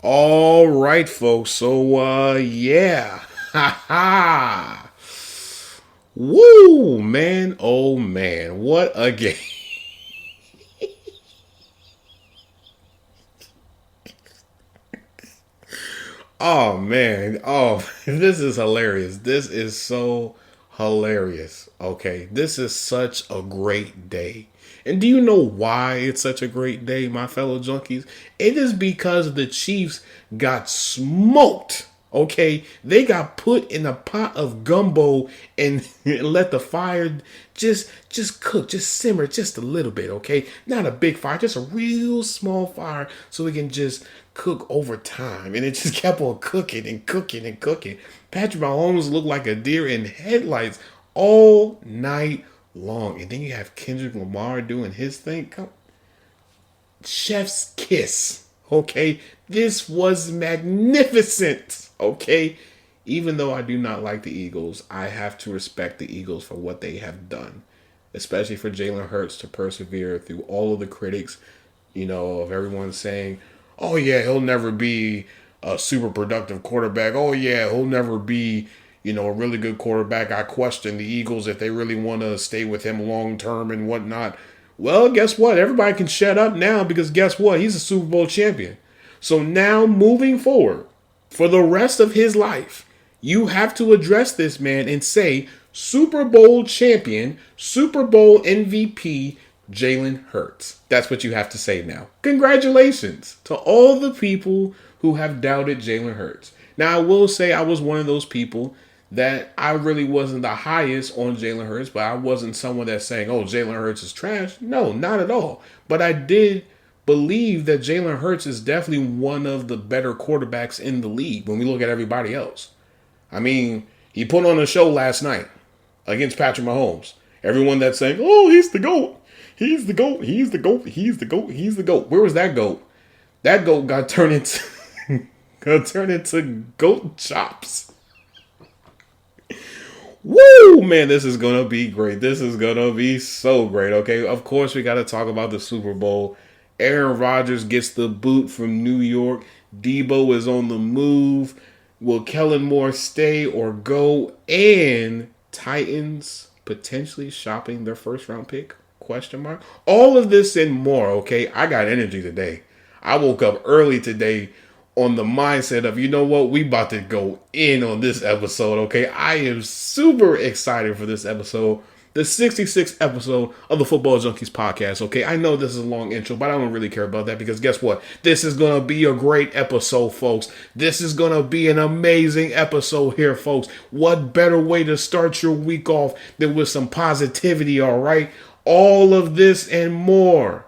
All right, folks. So, yeah. Ha ha. Woo, man. Oh, man. What a game. Oh, man. Oh, this is hilarious. This is so hilarious. Okay. This is such a great day. And do you know why it's such a great day, my fellow junkies? It is because the Chiefs got smoked. Okay, they got put in a pot of gumbo and let the fire just cook, just simmer just a little bit. Okay, not a big fire, just a real small fire, so it can just cook over time. And it just kept on cooking and cooking and cooking. Patrick Mahomes looked like a deer in headlights all night long. And then you have Kendrick Lamar doing his thing. Chef's kiss. Okay, this was magnificent. Okay, even though I do not like the Eagles, I have to respect the Eagles for what they have done, especially for Jalen Hurts to persevere through all of the critics, of everyone saying, "Oh yeah, he'll never be a super productive quarterback. Oh yeah, he'll never be." A really good quarterback. I question the Eagles if they really want to stay with him long term and whatnot. Well, guess what? Everybody can shut up now because guess what? He's a Super Bowl champion. So now moving forward, for the rest of his life, you have to address this man and say Super Bowl champion, Super Bowl MVP, Jalen Hurts. That's what you have to say now. Congratulations to all the people who have doubted Jalen Hurts. Now, I will say I was one of those people that I really wasn't the highest on Jalen Hurts, but I wasn't someone that's saying, oh, Jalen Hurts is trash. No, not at all. But I did believe that Jalen Hurts is definitely one of the better quarterbacks in the league when we look at everybody else. I mean, he put on a show last night against Patrick Mahomes. Everyone that's saying, oh, he's the GOAT. He's the GOAT. He's the GOAT. He's the GOAT. He's the GOAT. Where was that GOAT? That GOAT got turned into goat chops. Woo, man, this is going to be great. This is going to be so great, okay? Of course, we got to talk about the Super Bowl. Aaron Rodgers gets the boot from New York. Deebo is on the move. Will Kellen Moore stay or go? And Titans potentially shopping their first round pick? Question mark. All of this and more, okay? I got energy today. I woke up early today on the mindset of, you know what, we about to go in on this episode, okay? I am super excited for this episode, the 66th episode of the Football Junkies podcast, okay? I know this is a long intro, but I don't really care about that because guess what? This is going to be a great episode, folks. This is going to be an amazing episode here, folks. What better way to start your week off than with some positivity, all right? All of this and more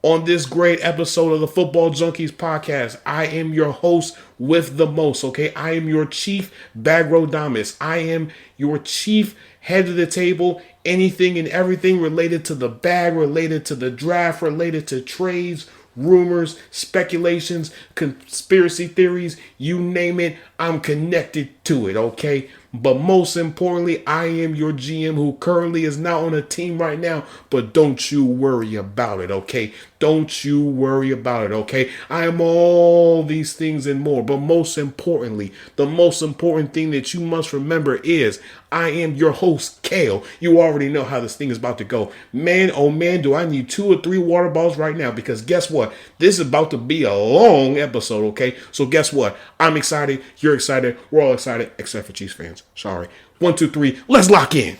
on this great episode of the Football Junkies podcast. I am your host with the most, okay? I am your chief Bagrodamus. I am your chief head of the table, anything and everything related to the bag, related to the draft, related to trades, rumors, speculations, conspiracy theories, you name it, I'm connected to it, okay? But most importantly, I am your GM who currently is not on a team right now, but don't you worry about it, okay? Don't you worry about it, okay? I am all these things and more, but most importantly, the most important thing that you must remember is I am your host, Kale. You already know how this thing is about to go. Man, oh man, do I need 2 or 3 water bottles right now because guess what? This is about to be a long episode, okay? So guess what? I'm excited. You're excited. We're all excited, except for Chiefs fans. Sorry. 1, 2, 3. Let's lock in.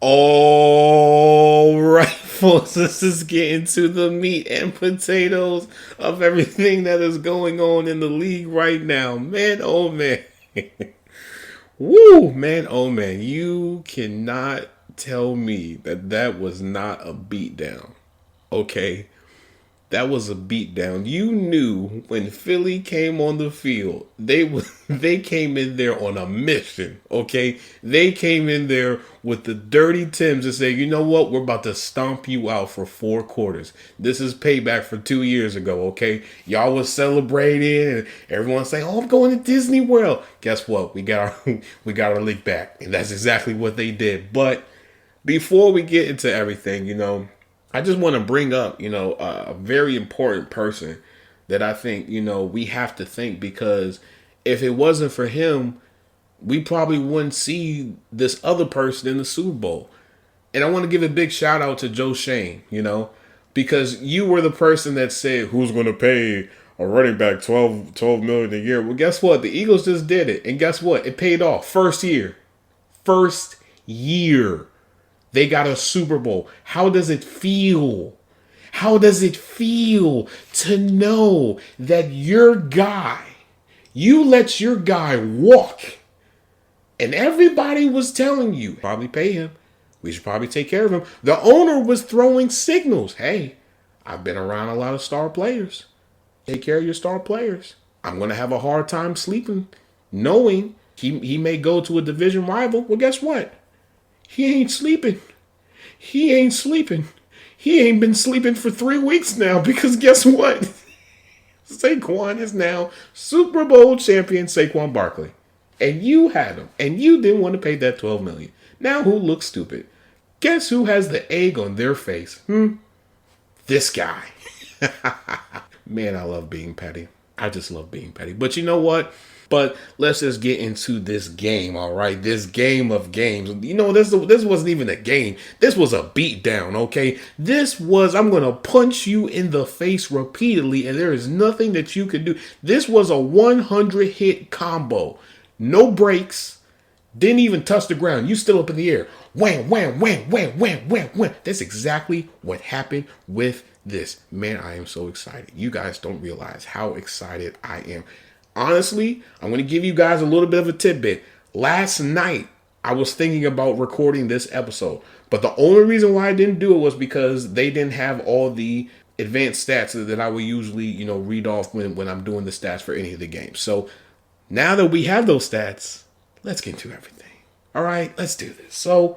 All right, folks, this is getting to the meat and potatoes of everything that is going on in the league right now. Man, oh man. Woo, man, oh man. You cannot tell me that that was not a beatdown. Okay. That was a beatdown. You knew when Philly came on the field, they came in there on a mission, okay? They came in there with the dirty Tims and say, you know what? We're about to stomp you out for 4 quarters. This is payback for 2 years ago, okay? Y'all was celebrating and everyone saying, oh, I'm going to Disney World. Guess what? We got our league back. And that's exactly what they did. But before we get into everything, I just want to bring up, a very important person that I think, we have to thank, because if it wasn't for him, we probably wouldn't see this other person in the Super Bowl. And I want to give a big shout out to Joe Shane, because you were the person that said, who's going to pay a running back $12 million a year? Well, guess what? The Eagles just did it. And guess what? It paid off. First year. They got a Super Bowl. How does it feel? How does it feel to know that you let your guy walk, and everybody was telling you, probably pay him. We should probably take care of him. The owner was throwing signals. Hey, I've been around a lot of star players. Take care of your star players. I'm going to have a hard time sleeping knowing he may go to a division rival. Well, guess what? He ain't sleeping. He ain't been sleeping for 3 weeks now, because guess what? Saquon is now Super Bowl champion Saquon Barkley. And you had him. And you didn't want to pay that $12 million. Now who looks stupid? Guess who has the egg on their face? This guy. Man, I love being petty. I just love being petty. But you know what? But let's just get into this game, all right? This game of games. This wasn't even a game. This was a beatdown, okay? I'm going to punch you in the face repeatedly, and there is nothing that you can do. This was a 100-hit combo. No breaks. Didn't even touch the ground. You still up in the air. Wham, wham, wham, wham, wham, wham, wham. That's exactly what happened with this. Man, I am so excited. You guys don't realize how excited I am. Honestly, I'm going to give you guys a little bit of a tidbit. Last night, I was thinking about recording this episode, but the only reason why I didn't do it was because they didn't have all the advanced stats that I would usually, read off when I'm doing the stats for any of the games. So now that we have those stats, let's get into everything. All right, let's do this. So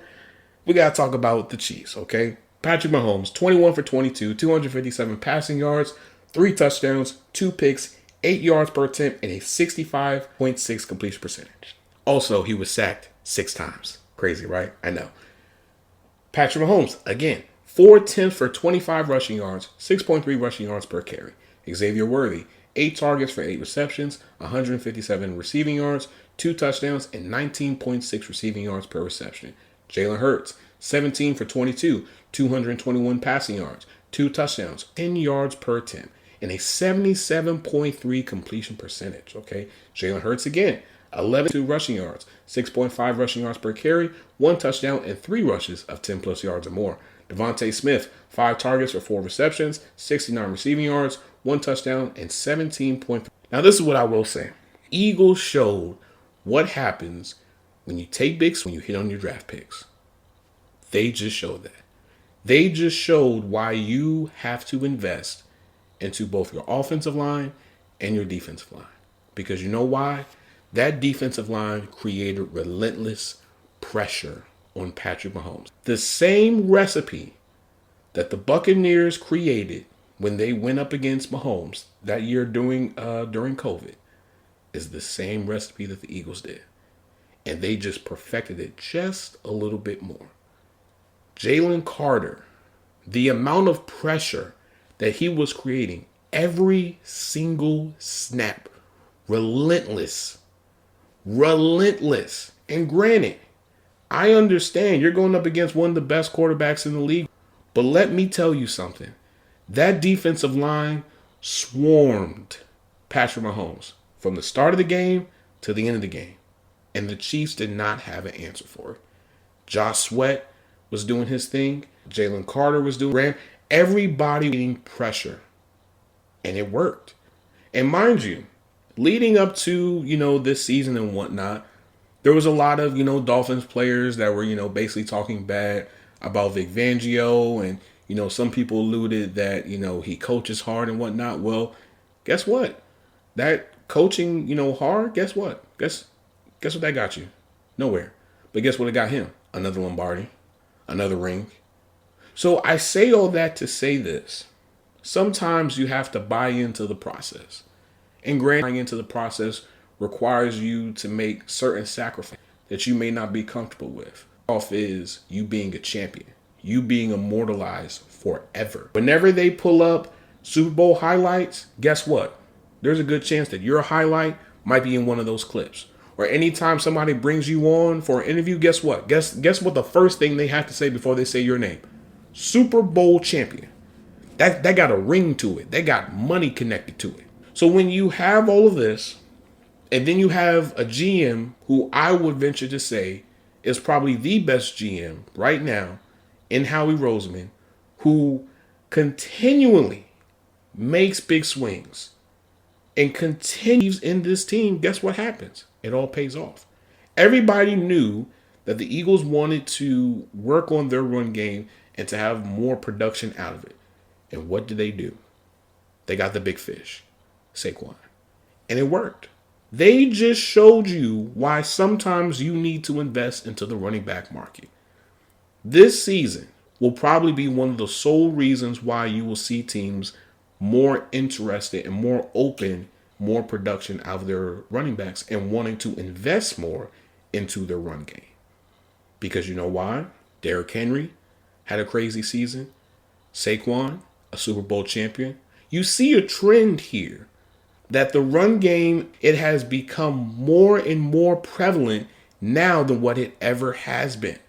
we got to talk about the Chiefs, okay? Patrick Mahomes, 21 for 22, 257 passing yards, 3 touchdowns, 2 picks, 8 yards per attempt, and a 65.6 completion percentage. Also, he was sacked 6 times. Crazy, right? I know. Patrick Mahomes, again, 4 attempts for 25 rushing yards, 6.3 rushing yards per carry. Xavier Worthy, 8 targets for 8 receptions, 157 receiving yards, 2 touchdowns, and 19.6 receiving yards per reception. Jalen Hurts, 17 for 22, 221 passing yards, 2 touchdowns, 10 yards per attempt, and a 77.3 completion percentage, okay? Jalen Hurts again, 11 rushing yards, 6.5 rushing yards per carry, 1 touchdown, and 3 rushes of 10-plus yards or more. Devontae Smith, 5 targets for 4 receptions, 69 receiving yards, 1 touchdown, and 17.3. Now, this is what I will say. Eagles showed what happens when you take big swings, when you hit on your draft picks. They just showed that. They just showed why you have to invest into both your offensive line and your defensive line. Because you know why? That defensive line created relentless pressure on Patrick Mahomes. The same recipe that the Buccaneers created when they went up against Mahomes that year during COVID is the same recipe that the Eagles did. And they just perfected it just a little bit more. Jalen Carter, the amount of pressure that he was creating every single snap, relentless. And granted, I understand you're going up against one of the best quarterbacks in the league, but let me tell you something. That defensive line swarmed Patrick Mahomes from the start of the game to the end of the game, and the Chiefs did not have an answer for it. Josh Sweat was doing his thing. Jalen Carter was doing. Everybody getting pressure, and it worked. And mind you, leading up to, this season and whatnot, there was a lot of, Dolphins players that were, basically talking bad about Vic Fangio and, Some people alluded that, he coaches hard and whatnot. Well, guess what? That coaching, hard, guess what? Guess what that got you? Nowhere. But guess what it got him? Another Lombardi, another ring. So I say all that to say this. Sometimes you have to buy into the process. And buying into the process requires you to make certain sacrifices that you may not be comfortable with. Off is you being a champion, you being immortalized forever. Whenever they pull up Super Bowl highlights, guess what? There's a good chance that your highlight might be in one of those clips. Or anytime somebody brings you on for an interview, guess what? Guess what the first thing they have to say before they say your name? Super Bowl champion. That got a ring to it. They got money connected to it. So when you have all of this, and then you have a GM who I would venture to say is probably the best GM right now in Howie Roseman, who continually makes big swings and continues in this team, guess what happens? It all pays off. Everybody knew that the Eagles wanted to work on their run game and to have more production out of it. And what did they do? They got the big fish, Saquon. And it worked. They just showed you why sometimes you need to invest into the running back market. This season will probably be one of the sole reasons why you will see teams more interested and more open, more production out of their running backs and wanting to invest more into their run game. Because you know why? Derrick Henry had a crazy season. Saquon, a Super Bowl champion. You see a trend here that the run game, it has become more and more prevalent now than what it ever has been.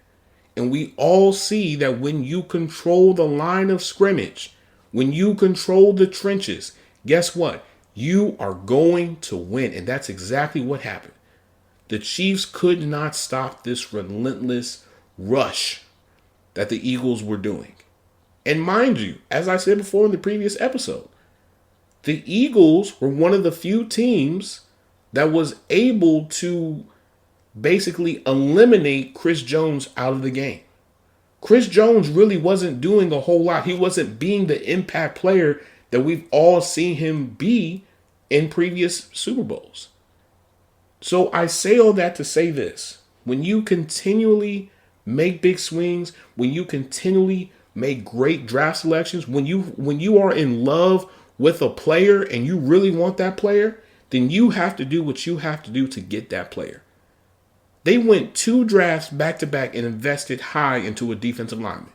And we all see that when you control the line of scrimmage, when you control the trenches, guess what? You are going to win. And that's exactly what happened. The Chiefs could not stop this relentless rush that the Eagles were doing. And mind you, as I said before in the previous episode, the Eagles were one of the few teams that was able to basically eliminate Chris Jones out of the game. Chris Jones really wasn't doing a whole lot. He wasn't being the impact player that we've all seen him be in previous Super Bowls. So I say all that to say this. When you continually make big swings, when you continually make great draft selections, when you are in love with a player and you really want that player, then you have to do what you have to do to get that player. They went 2 drafts back-to-back and invested high into a defensive lineman.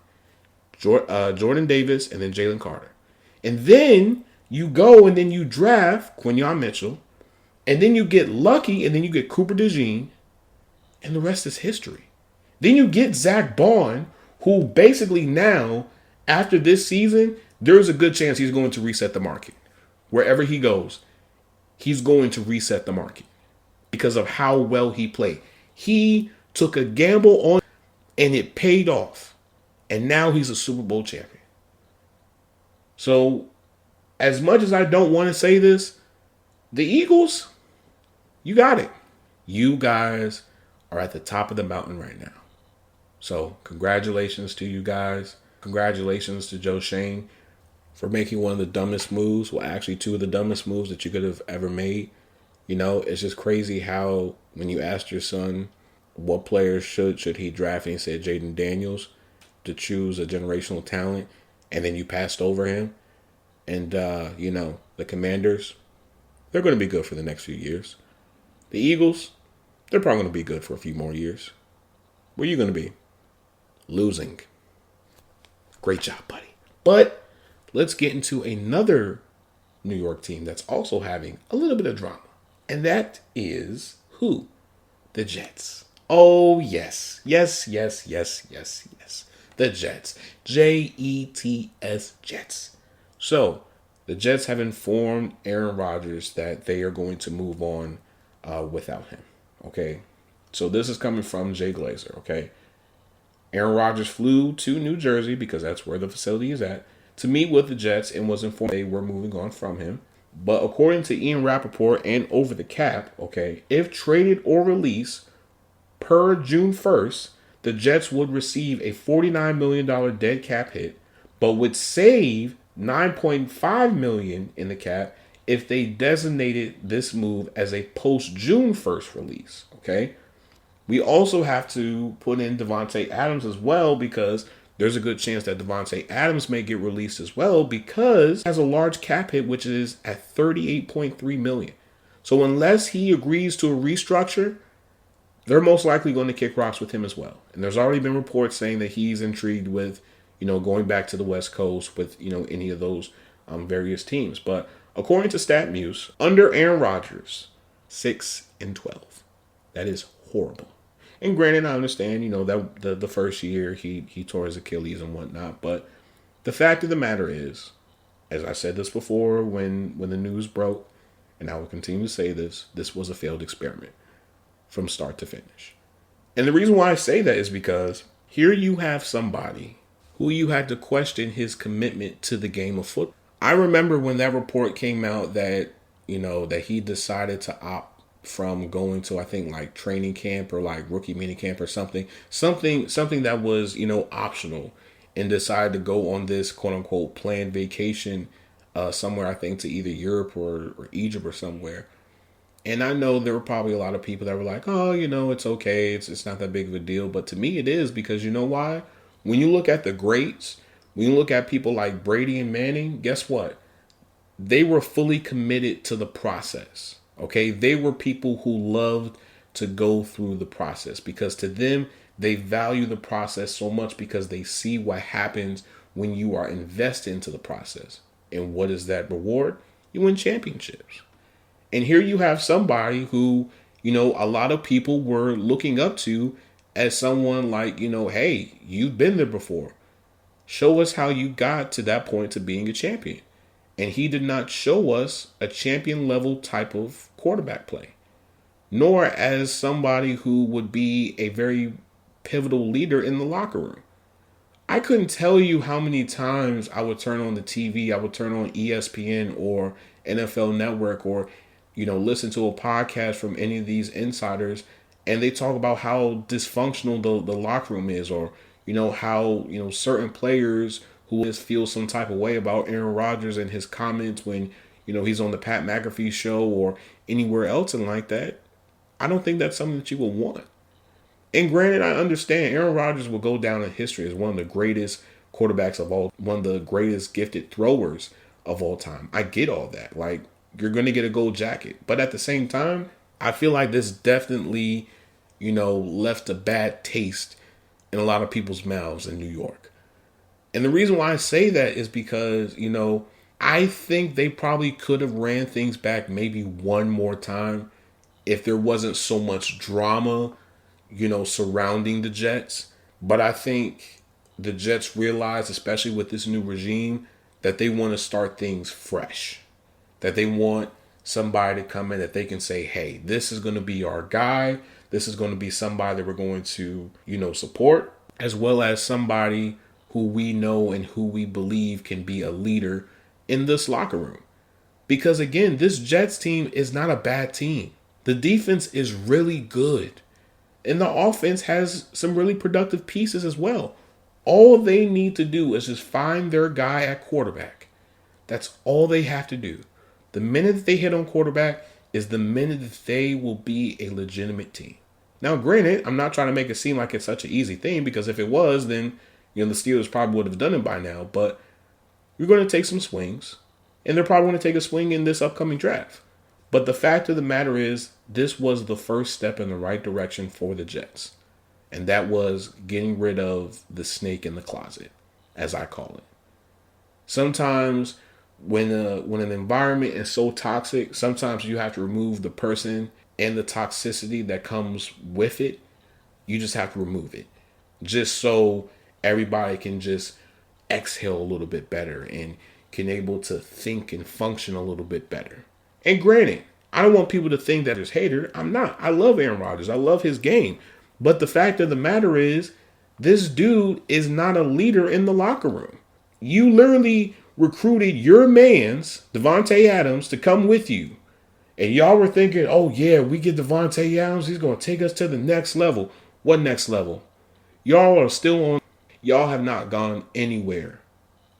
Jordan Davis and then Jalen Carter. And then you go and then you draft Quinyon Mitchell. And then you get lucky and then you get Cooper DeJean. And the rest is history. Then you get Zach Bond, who basically now, after this season, there's a good chance he's going to reset the market. Wherever he goes, he's going to reset the market because of how well he played. He took a gamble on and it paid off. And now he's a Super Bowl champion. So, as much as I don't want to say this, the Eagles, you got it. You guys are at the top of the mountain right now. So, congratulations to you guys. Congratulations to Joe Shane for making one of the dumbest moves. Well, actually, 2 of the dumbest moves that you could have ever made. It's just crazy how when you asked your son what players should he draft, and he said Jaden Daniels to choose a generational talent, and then you passed over him. And, the Commanders, they're going to be good for the next few years. The Eagles, they're probably going to be good for a few more years. Where are you going to be? Losing. Great job, buddy. But let's get into another New York team that's also having a little bit of drama. And that is who? The Jets. Oh, yes. Yes. The Jets. Jets, Jets. So, the Jets have informed Aaron Rodgers that they are going to move on without him. Okay? So, this is coming from Jay Glazer. Okay? Aaron Rodgers flew to New Jersey, because that's where the facility is at, to meet with the Jets and was informed they were moving on from him. But according to Ian Rappaport and Over the Cap, okay, if traded or released per June 1st, the Jets would receive a $49 million dead cap hit, but would save 9.5 million in the cap if they designated this move as a post June 1st release. Okay. We also have to put in Devontae Adams as well, because there's a good chance that Devontae Adams may get released as well, because he has a large cap hit, which is at 38.3 million. So unless he agrees to a restructure, they're most likely going to kick rocks with him as well. And there's already been reports saying that he's intrigued with, going back to the West Coast with, any of those various teams. But according to StatMuse, under Aaron Rodgers, 6-12. That is horrible. And granted, I understand, that the first year he tore his Achilles and whatnot. But the fact of the matter is, as I said this before when the news broke, and I will continue to say this was a failed experiment from start to finish. And the reason why I say that is because here you have somebody who you had to question his commitment to the game of football. I remember when that report came out that, that he decided to opt from going to, I think, like training camp or like rookie mini camp or something that was, optional, and decided to go on this quote unquote planned vacation somewhere, I think to either Europe or Egypt or somewhere. And I know there were probably a lot of people that were like, oh, it's okay. It's not that big of a deal. But to me, it is, because you know why? When you look at the greats, when you look at people like Brady and Manning, guess what? They were fully committed to the process. Okay. They were people who loved to go through the process, because to them, they value the process so much because they see what happens when you are invested into the process. And what is that reward? You win championships. And here you have somebody who, a lot of people were looking up to as someone like, hey, you've been there before. Show us how you got to that point to being a champion. And he did not show us a champion level type of quarterback play, nor as somebody who would be a very pivotal leader in the locker room. I couldn't tell you how many times I would turn on the TV, I would turn on ESPN or NFL Network, or listen to a podcast from any of these insiders, and they talk about how dysfunctional the locker room is, or, how, certain players who just feel some type of way about Aaron Rodgers and his comments when, he's on the Pat McAfee show or anywhere else and like that. I don't think that's something that you will want. And granted, I understand Aaron Rodgers will go down in history as one of the greatest quarterbacks of all, one of the greatest gifted throwers of all time. I get all that. Like, you're going to get a gold jacket. But at the same time, I feel like this definitely, left a bad taste in a lot of people's mouths in New York. And the reason why I say that is because, I think they probably could have ran things back maybe one more time if there wasn't so much drama, surrounding the Jets. But I think the Jets realize, especially with this new regime, that they want to start things fresh. That they want somebody to come in that they can say, hey, this is going to be our guy. This is going to be somebody that we're going to, support, as well as somebody who we know and who we believe can be a leader in this locker room. Because again, this Jets team is not a bad team. The defense is really good. And the offense has some really productive pieces as well. All they need to do is just find their guy at quarterback. That's all they have to do. The minute that they hit on quarterback is the minute that they will be a legitimate team. Now, granted, I'm not trying to make it seem like it's such an easy thing, because if it was, then the Steelers probably would have done it by now. But you're going to take some swings, and they're probably going to take a swing in this upcoming draft. But the fact of the matter is, this was the first step in the right direction for the Jets. And that was getting rid of the snake in the closet, as I call it. Sometimes when an environment is so toxic, sometimes you have to remove the person and the toxicity that comes with it. You just have to remove it, just so everybody can just exhale a little bit better and can able to think and function a little bit better. And granted, I don't want people to think that it's hater. I'm not. I love Aaron Rodgers. I love his game. But the fact of the matter is, this dude is not a leader in the locker room. You literally recruited your man's, Devontae Adams, to come with you. And y'all were thinking, oh yeah, we get Devontae Adams, he's going to take us to the next level. What next level? Y'all are still on. Y'all have not gone anywhere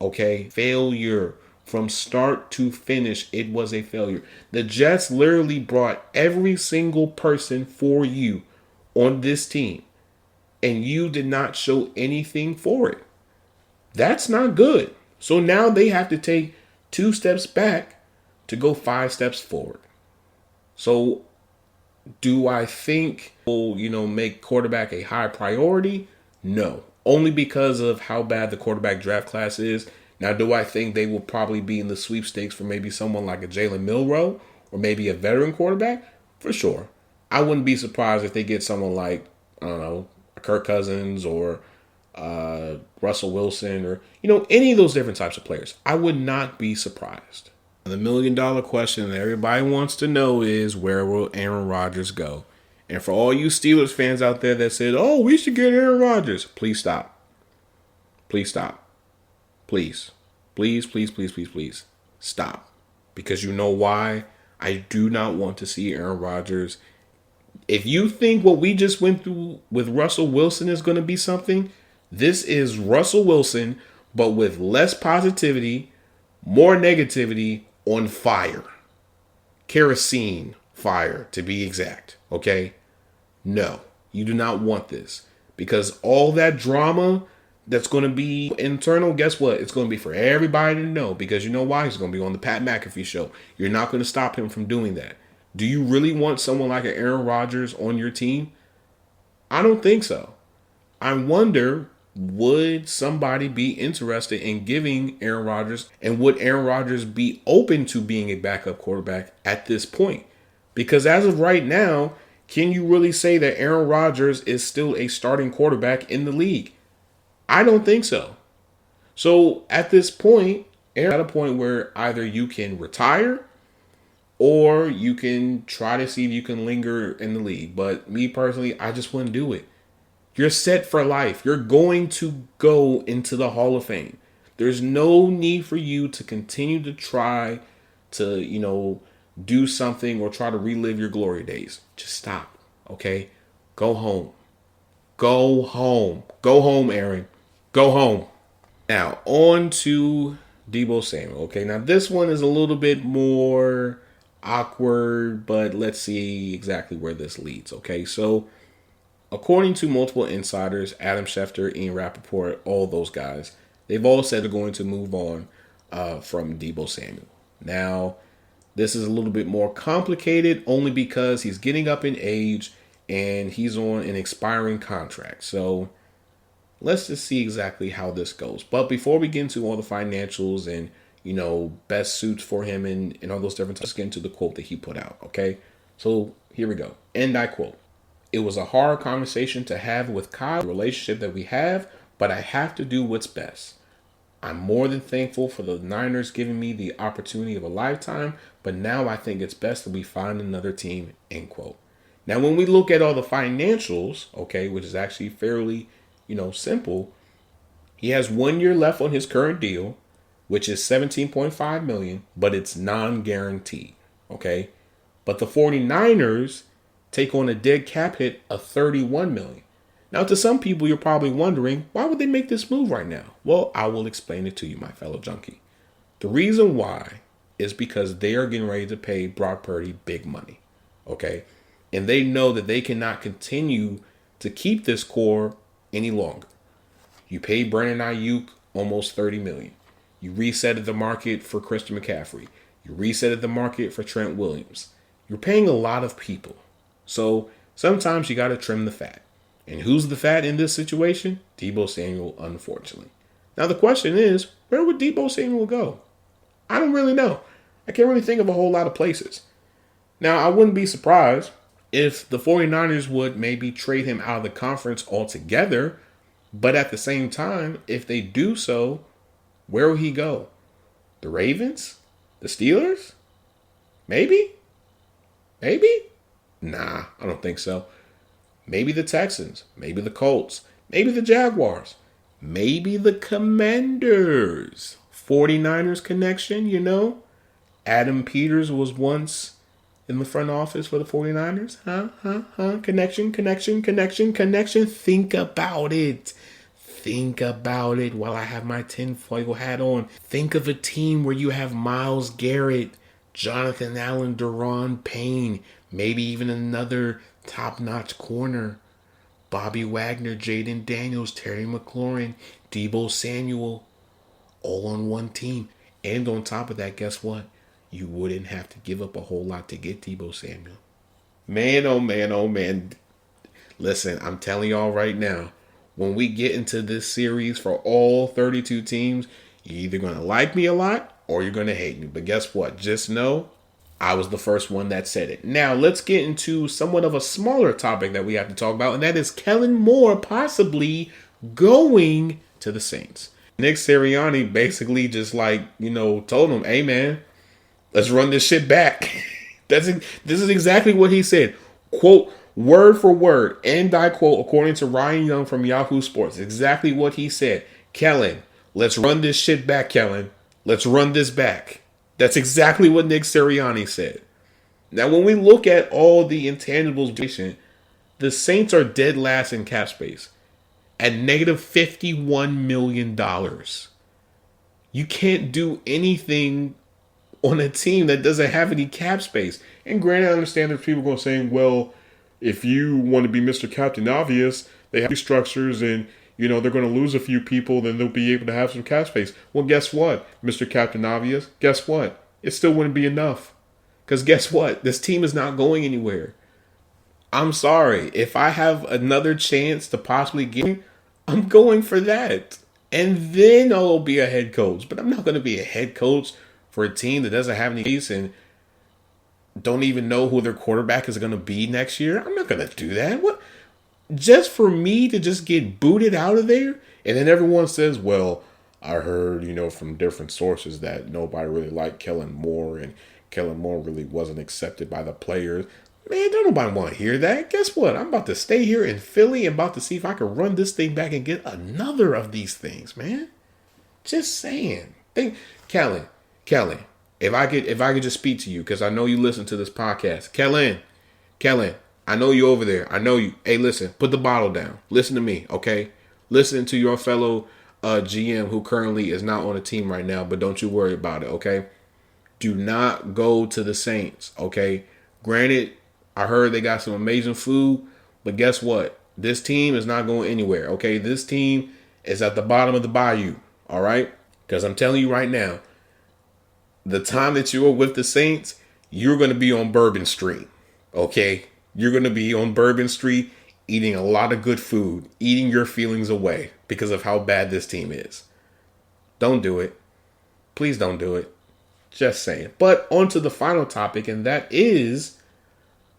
Okay? Failure. From start to finish, it was a failure. The Jets literally brought every single person for you on this team, and you did not show anything for it. That's not good. So now they have to take 2 steps back to go 5 steps forward. So do I think will, make quarterback a high priority? No. Only because of how bad the quarterback draft class is. Now, do I think they will probably be in the sweepstakes for maybe someone like a Jalen Milroe or maybe a veteran quarterback? For sure. I wouldn't be surprised if they get someone like, I don't know, Kirk Cousins or Russell Wilson or, any of those different types of players. I would not be surprised. The $1 million question that everybody wants to know is, where will Aaron Rodgers go? And for all you Steelers fans out there that said, oh, we should get Aaron Rodgers, please stop. Please stop. Please. Please, please, please, please, please stop. Because you know why? I do not want to see Aaron Rodgers. If you think what we just went through with Russell Wilson is going to be something, this is Russell Wilson, but with less positivity, more negativity, on fire. Kerosene fire, to be exact. Okay? No, you do not want this. Because all that drama that's going to be internal, guess what? It's going to be for everybody to know. Because you know why? He's going to be on the Pat McAfee show. You're not going to stop him from doing that. Do you really want someone like an Aaron Rodgers on your team? I don't think so. I wonder, would somebody be interested in giving Aaron Rodgers, and would Aaron Rodgers be open to being a backup quarterback at this point? Because as of right now, can you really say that Aaron Rodgers is still a starting quarterback in the league? I don't think so. So at this point, Aaron's at a point where either you can retire or you can try to see if you can linger in the league. But me personally, I just wouldn't do it. You're set for life. You're going to go into the Hall of Fame. There's no need for you to continue to try to, do something or try to relive your glory days. Just stop, okay? Go home. Go home. Go home, Aaron. Go home. Now, on to Deebo Samuel, okay? Now, this one is a little bit more awkward, but let's see exactly where this leads, okay? So, according to multiple insiders, Adam Schefter, Ian Rappaport, all those guys, they've all said they're going to move on from Deebo Samuel. Now, this is a little bit more complicated only because he's getting up in age and he's on an expiring contract. So, let's just see exactly how this goes. But before we get into all the financials and, best suits for him and all those different things, let's get into the quote that he put out, okay? So, here we go. And I quote, "It was a hard conversation to have with Kyle, the relationship that we have, but I have to do what's best. I'm more than thankful for the Niners giving me the opportunity of a lifetime, but now I think it's best that we find another team," end quote. Now, when we look at all the financials, okay, which is actually fairly, simple, he has 1 year left on his current deal, which is $17.5 million, but it's non-guaranteed, okay? But the 49ers take on a dead cap hit of $31 million. Now, to some people, you're probably wondering, why would they make this move right now? Well, I will explain it to you, my fellow junkie. The reason why is because they are getting ready to pay Brock Purdy big money, okay? And they know that they cannot continue to keep this core any longer. You paid Brandon Ayuk almost $30 million. You resetted the market for Christian McCaffrey. You resetted the market for Trent Williams. You're paying a lot of people. So sometimes you got to trim the fat. And who's the fat in this situation? Deebo Samuel, unfortunately. Now the question is, where would Deebo Samuel go? I don't really know. I can't really think of a whole lot of places. Now, I wouldn't be surprised if the 49ers would maybe trade him out of the conference altogether. But at the same time, if they do so, where will he go? The Ravens? The Steelers? Maybe? Maybe? Nah, I don't think so. Maybe the Texans. Maybe the Colts. Maybe the Jaguars. Maybe the Commanders. 49ers connection, Adam Peters was once in the front office for the 49ers. Connection. Think about it. Think about it while I have my tinfoil hat on. Think of a team where you have Myles Garrett, Jonathan Allen, Deron Payne, maybe even another top-notch corner. Bobby Wagner, Jaden Daniels, Terry McLaurin, Deebo Samuel, all on one team. And on top of that, guess what? You wouldn't have to give up a whole lot to get Deebo Samuel. Man, oh man, oh man. Listen, I'm telling y'all right now, when we get into this series for all 32 teams, you're either going to like me a lot or you're going to hate me. But guess what? Just know I was the first one that said it. Now, let's get into somewhat of a smaller topic that we have to talk about, and that is Kellen Moore possibly going to the Saints. Nick Sirianni basically just told him, hey, man, let's run this shit back. This is exactly what he said. Quote, word for word, and I quote, according to Ryan Young from Yahoo Sports, exactly what he said. Kellen, let's run this shit back, Kellen. Let's run this back. That's exactly what Nick Sirianni said. Now, when we look at all the intangibles, the Saints are dead last in cap space at negative $51 million. You can't do anything on a team that doesn't have any cap space. And granted, I understand there's people going saying, well, if you want to be Mr. Captain Obvious, they have structures and, they're going to lose a few people, then they'll be able to have some cap space. Well, guess what, Mr. Captain Obvious? Guess what? It still wouldn't be enough. Because guess what? This team is not going anywhere. I'm sorry. If I have another chance to possibly get him, I'm going for that. And then I'll be a head coach. But I'm not going to be a head coach for a team that doesn't have any base and don't even know who their quarterback is going to be next year. I'm not going to do that. What? Just for me to just get booted out of there? And then everyone says, well, I heard, from different sources that nobody really liked Kellen Moore and Kellen Moore really wasn't accepted by the players. Man, don't nobody want to hear that. Guess what? I'm about to stay here in Philly and about to see if I can run this thing back and get another of these things, man. Just saying. Kellen, if I could just speak to you, because I know you listen to this podcast. Kellen, I know you over there. I know you. Hey, listen, put the bottle down. Listen to me, okay? Listen to your fellow GM who currently is not on a team right now, but don't you worry about it, okay? Do not go to the Saints, okay? Granted, I heard they got some amazing food, but guess what? This team is not going anywhere, okay? This team is at the bottom of the bayou, all right? Because I'm telling you right now, the time that you are with the Saints, you're going to be on Bourbon Street, okay? You're going to be on Bourbon Street eating a lot of good food, eating your feelings away because of how bad this team is. Don't do it. Please don't do it. Just saying. But on to the final topic, and that is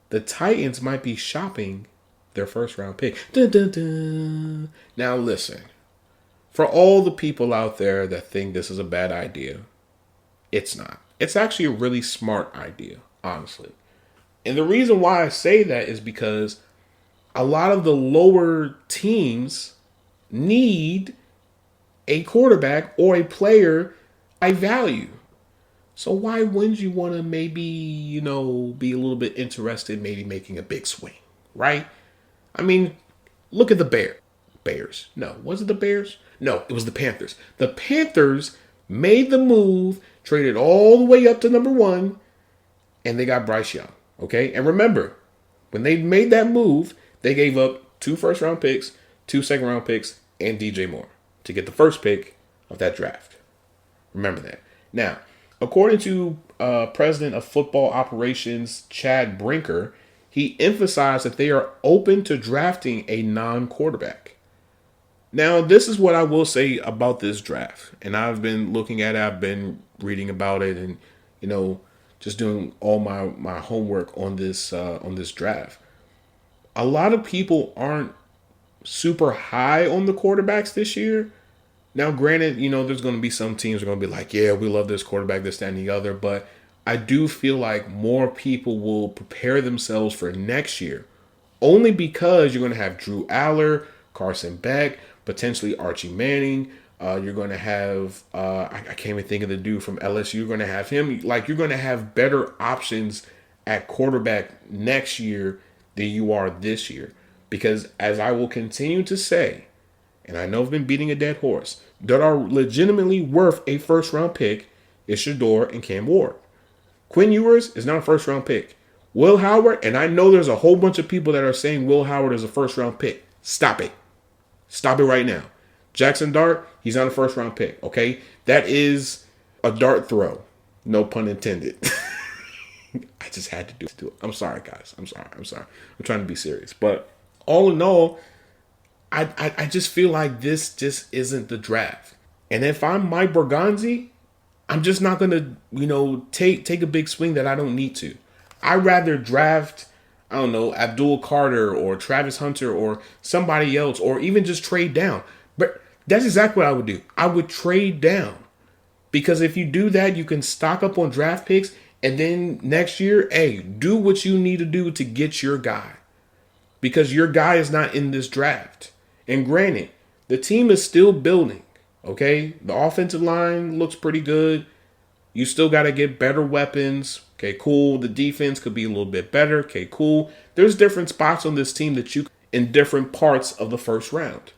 the Titans might be shopping their first round pick. Dun, dun, dun. Now listen, for all the people out there that think this is a bad idea, it's not. It's actually a really smart idea, honestly. And the reason why I say that is because a lot of the lower teams need a quarterback or a player I value. So why wouldn't you want to maybe, be a little bit interested in maybe making a big swing, right? I mean, look at the Bears. No, was it the Bears? No, it was the Panthers. The Panthers made the move, traded all the way up to number 1, and they got Bryce Young. Okay, and remember, when they made that move, they gave up 2 first-round picks, 2 second-round picks, and DJ Moore to get the first pick of that draft. Remember that. Now, according to President of Football Operations Chad Brinker, he emphasized that they are open to drafting a non-quarterback. Now, this is what I will say about this draft, and I've been looking at it, I've been reading about it, and just doing all my homework on this draft. A lot of people aren't super high on the quarterbacks this year. Now, granted, there's going to be some teams that are going to be like, yeah, we love this quarterback, this, that, and the other. But I do feel like more people will prepare themselves for next year. Only because you're going to have Drew Aller, Carson Beck, potentially Archie Manning. You're going to have, I can't even think of the dude from LSU. You're going to have him. Like, you're going to have better options at quarterback next year than you are this year. Because as I will continue to say, and I know I've been beating a dead horse, that are legitimately worth a first round pick is Shador and Cam Ward. Quinn Ewers is not a first round pick. Will Howard, and I know there's a whole bunch of people that are saying Will Howard is a first round pick. Stop it. Stop it right now. Jackson Dart, he's not a first round pick, okay? That is a dart throw. No pun intended. I just had to do it. I'm sorry, guys. I'm sorry. I'm trying to be serious. But all in all, I just feel like this just isn't the draft. And if I'm Mike Berganzi, I'm just not going to, take a big swing that I don't need to. I'd rather draft, I don't know, Abdul Carter or Travis Hunter or somebody else, or even just trade down. But that's exactly what I would do. I would trade down. Because if you do that, you can stock up on draft picks, and then next year, hey, do what you need to do to get your guy. Because your guy is not in this draft. And granted, the team is still building, okay? The offensive line looks pretty good. You still got to get better weapons. Okay, cool. The defense could be a little bit better. Okay, cool. There's different spots on this team that you in different parts of the first round.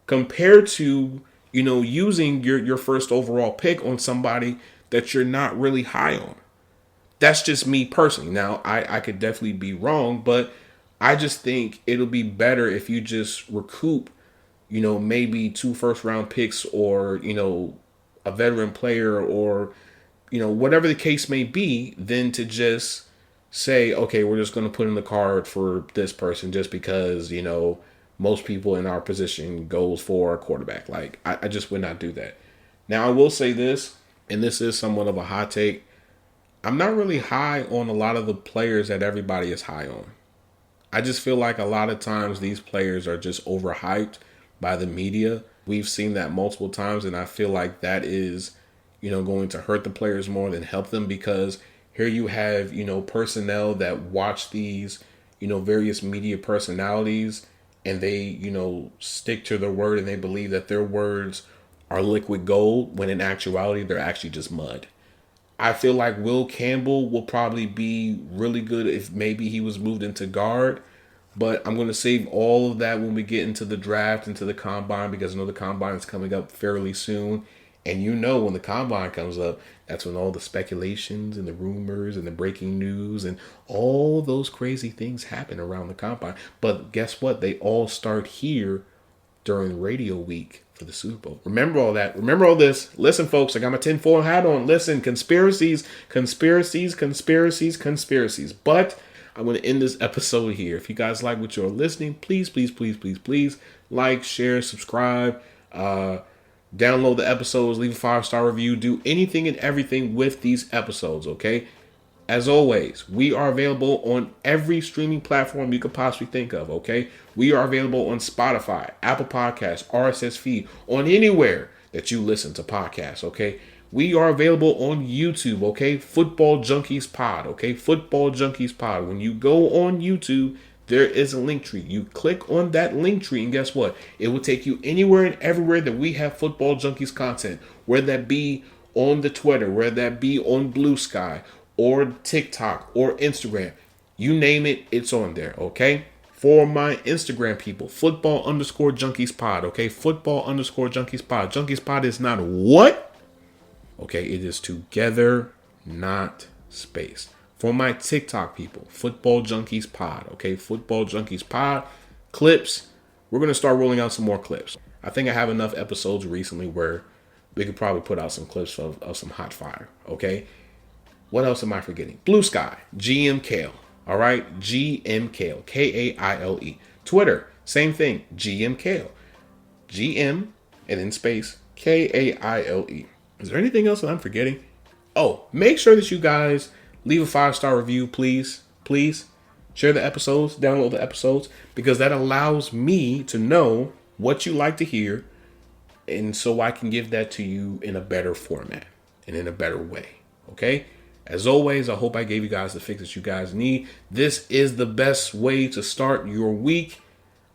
Compared to, using your first overall pick on somebody that you're not really high on. That's just me personally. Now, I could definitely be wrong, but I just think it'll be better if you just recoup, maybe 2 first round picks or, a veteran player or, whatever the case may be, than to just say, okay, we're just going to put in the card for this person just because, most people in our position goes for a quarterback. Like, I just would not do that. Now, I will say this, and this is somewhat of a hot take. I'm not really high on a lot of the players that everybody is high on. I just feel like a lot of times these players are just overhyped by the media. We've seen that multiple times, and I feel like that is, going to hurt the players more than help them, because here you have, personnel that watch these, various media personalities, and they, stick to their word, and they believe that their words are liquid gold, when in actuality, they're actually just mud. I feel like Will Campbell will probably be really good if maybe he was moved into guard. But I'm going to save all of that when we get into the draft, into the combine, because I know the combine is coming up fairly soon. And when the combine comes up, that's when all the speculations and the rumors and the breaking news and all those crazy things happen around the combine. But guess what? They all start here during radio week for the Super Bowl. Remember all that. Remember all this. Listen, folks, I got my tinfoil hat on. Listen, conspiracies. But I'm going to end this episode here. If you guys like what you're listening, please like, share, subscribe, download the episodes, leave a 5-star review, do anything and everything with these episodes, okay? As always, we are available on every streaming platform you could possibly think of, okay? We are available on Spotify, Apple Podcasts, RSS feed, on anywhere that you listen to podcasts, okay? We are available on YouTube, okay? Football Junkies Pod, okay? Football Junkies Pod. When you go on YouTube, there is a link tree. You click on that link tree, and guess what? It will take you anywhere and everywhere that we have Football Junkies content, whether that be on the Twitter, whether that be on Blue Sky, or TikTok, or Instagram. You name it, it's on there, okay? For my Instagram people, football_junkies pod, okay? Football_junkies pod. Junkies pod is not what? Okay, it is together, not space. For my TikTok people, Football Junkies Pod, okay? Football Junkies Pod. Clips. We're going to start rolling out some more clips. I think I have enough episodes recently where we could probably put out some clips of some hot fire, okay? What else am I forgetting? Blue Sky, GM Kale, all right? GM Kale, Kaile. Twitter, same thing, GM Kale. GM, and in space, Kaile. Is there anything else that I'm forgetting? Oh, make sure that you guys leave a 5-star review, please. Please share the episodes, download the episodes, because that allows me to know what you like to hear, and so I can give that to you in a better format and in a better way, okay? As always, I hope I gave you guys the fix that you guys need. This is the best way to start your week,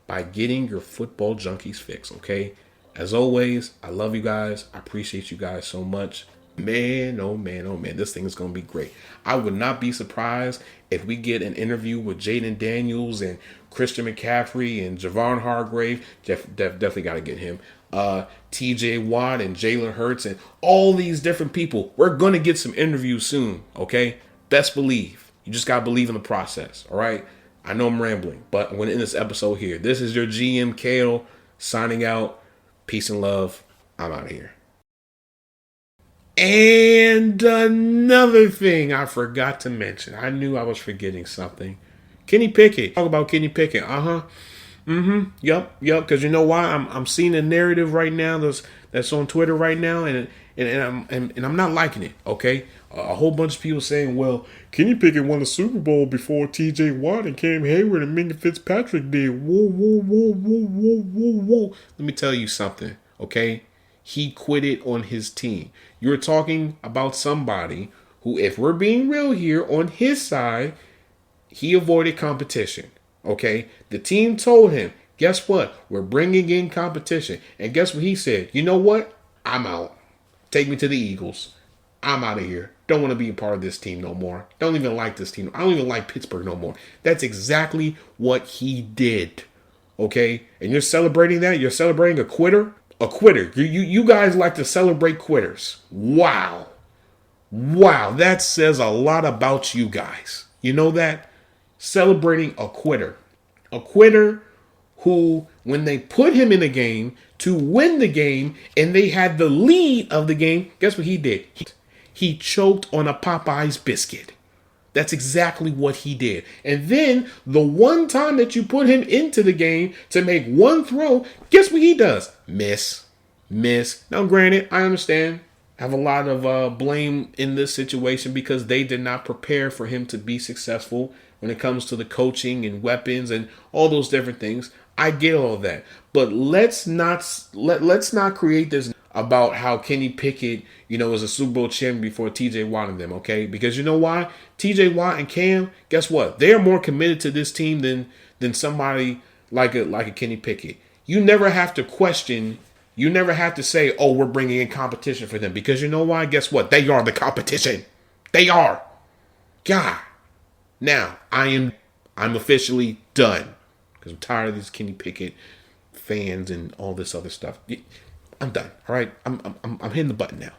by getting your Football Junkies fix, okay? As always, I love you guys. I appreciate you guys so much. Man, oh man, this thing is going to be great. I would not be surprised if we get an interview with Jaden Daniels and Christian McCaffrey and Javon Hargrave. Definitely got to get him. TJ Watt and Jalen Hurts and all these different people. We're going to get some interviews soon, okay? Best believe. You just got to believe in the process, all right? I know I'm rambling, but I'm going to end this episode here. This is your GM, Kale, signing out. Peace and love. I'm out of here. And another thing I forgot to mention. I knew I was forgetting something. Kenny Pickett. Talk about Kenny Pickett. Yep. Because you know why? I'm seeing a narrative right now that's on Twitter right now, and I'm not liking it. Okay, a whole bunch of people saying, "Well, Kenny Pickett won the Super Bowl before T.J. Watt and Cam Hayward and Minka Fitzpatrick did." Whoa. Let me tell you something. Okay, he quit it on his team. You're talking about somebody who, if we're being real here, on his side, he avoided competition. Okay, the team told him, guess what? We're bringing in competition. And guess what he said? You know what? I'm out. Take me to the Eagles. I'm out of here. Don't want to be a part of this team no more. Don't even like this team. I don't even like Pittsburgh no more. That's exactly what he did. Okay, and you're celebrating that? You're celebrating a quitter? A quitter. You guys like to celebrate quitters. Wow, that says a lot about you guys. You know that? Celebrating a quitter. A quitter who, when they put him in the game to win the game and they had the lead of the game, guess what he did? He choked on a Popeye's biscuit. That's exactly what he did. And then the one time that you put him into the game to make one throw, guess what he does? Miss. Now, granted, I understand. I have a lot of blame in this situation because they did not prepare for him to be successful when it comes to the coaching and weapons and all those different things. I get all of that. But let's not create this about how Kenny Pickett, was a Super Bowl champion before TJ Watt and them, okay? Because you know why? TJ Watt and Cam, guess what? They are more committed to this team than somebody like a Kenny Pickett. You never have to question. You never have to say, oh, we're bringing in competition for them. Because you know why? Guess what? They are the competition. They are. God. Now, I'm officially done. Because I'm tired of these Kenny Pickett fans and all this other stuff. I'm done. All right? I'm hitting the button now.